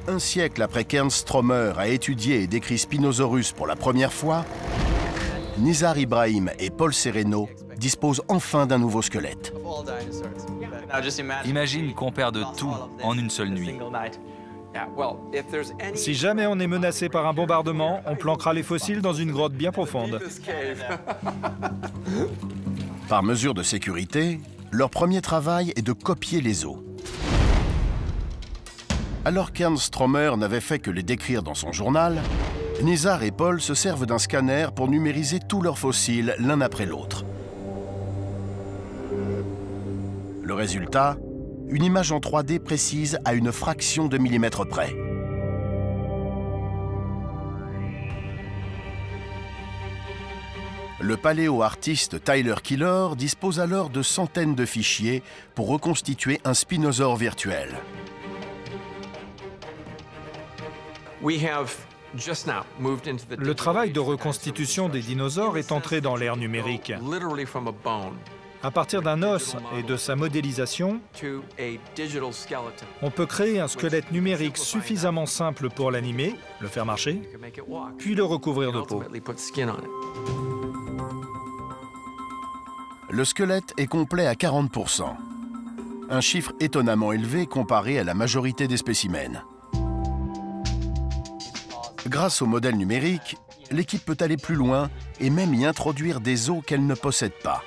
un siècle après qu'Ernst Stromer a étudié et décrit Spinosaurus pour la première fois, Nizar Ibrahim et Paul Sereno disposent enfin d'un nouveau squelette. Imagine qu'on perde tout en une seule nuit. Si jamais on est menacé par un bombardement, on planquera les fossiles dans une grotte bien profonde. Par mesure de sécurité, leur premier travail est de copier les os. Alors qu'Ernst Stromer n'avait fait que les décrire dans son journal, Nizar et Paul se servent d'un scanner pour numériser tous leurs fossiles l'un après l'autre. Le résultat, une image en 3D précise à une fraction de millimètre près. Le paléo-artiste Tyler Killer dispose alors de centaines de fichiers pour reconstituer un spinosaure virtuel. Le travail de reconstitution des dinosaures est entré dans l'ère numérique. À partir d'un os et de sa modélisation, on peut créer un squelette numérique suffisamment simple pour l'animer, le faire marcher, puis le recouvrir de peau. Le squelette est complet à 40%. Un chiffre étonnamment élevé comparé à la majorité des spécimens. Grâce au modèle numérique, l'équipe peut aller plus loin et même y introduire des os qu'elle ne possède pas.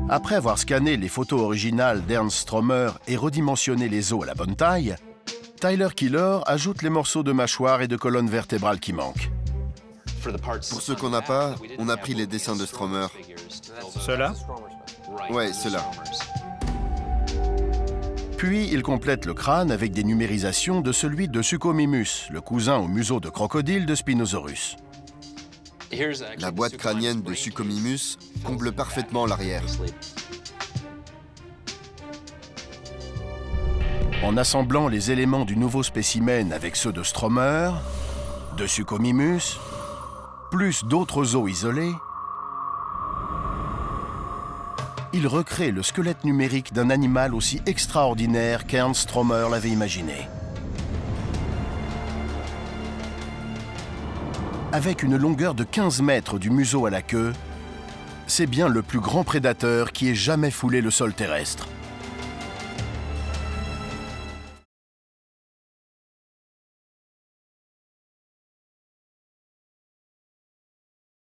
Après avoir scanné les photos originales d'Ernst Stromer et redimensionné les os à la bonne taille, Tyler Killer ajoute les morceaux de mâchoire et de colonne vertébrale qui manquent. Pour ceux qu'on n'a pas, on a pris les dessins de Stromer. Cela ? Ouais, ceux-là. Puis il complète le crâne avec des numérisations de celui de Suchomimus, le cousin au museau de crocodile de Spinosaurus. La boîte crânienne de Suchomimus comble parfaitement l'arrière. En assemblant les éléments du nouveau spécimen avec ceux de Stromer, de Suchomimus, plus d'autres os isolés, il recrée le squelette numérique d'un animal aussi extraordinaire qu'Ernst Stromer l'avait imaginé. Avec une longueur de 15 mètres du museau à la queue, c'est bien le plus grand prédateur qui ait jamais foulé le sol terrestre.